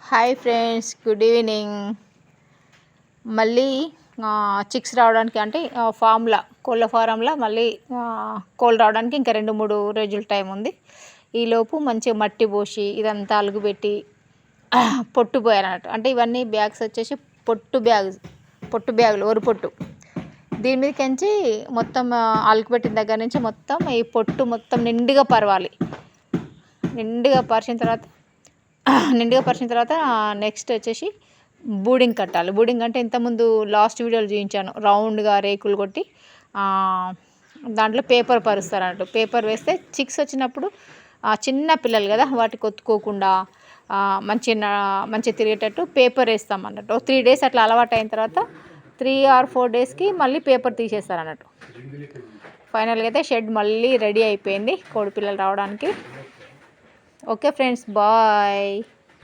Hi friends, good evening. మళ్ళీ chicks రావడానికి అంటే ఫామ్లా కోళ్ళ ఫారంలో మళ్ళీ కోళ్ళు రావడానికి ఇంకా 2-3 రోజుల టైం ఉంది. ఈలోపు మంచిగా మట్టి పోసి ఇదంతా అలుగు పెట్టి పొట్టు పోయారన్నట్టు. అంటే ఇవన్నీ బ్యాగ్స్ వచ్చేసి పొట్టు బ్యాగులు వరి పొట్టు. దీని మీదకించి మొత్తం అలుగు పెట్టిన దగ్గర నుంచి మొత్తం ఈ పొట్టు మొత్తం నిండుగా పరవాలి. నిండుగా పరిచిన తర్వాత నెక్స్ట్ వచ్చేసి బూడింగ్ కట్టాలి. బూడింగ్ అంటే ఇంతకుముందు లాస్ట్ వీడియోలో చూపించాను, రౌండ్గా రేకులు కొట్టి దాంట్లో పేపర్ పరుస్తారు అన్నట్టు. పేపర్ వేస్తే చిక్స్ వచ్చినప్పుడు చిన్న పిల్లలు కదా, వాటికి కొట్టుకోకుండా మంచిగా తిరిగేటట్టు పేపర్ వేస్తాం అన్నట్టు. 3 days అట్లా అలవాటు అయిన తర్వాత 3 or 4 daysకి మళ్ళీ పేపర్ తీసేస్తారు అన్నట్టు. ఫైనల్గా అయితే షెడ్ మళ్ళీ రెడీ అయిపోయింది కోడి పిల్లలు రావడానికి. Okay friends, bye.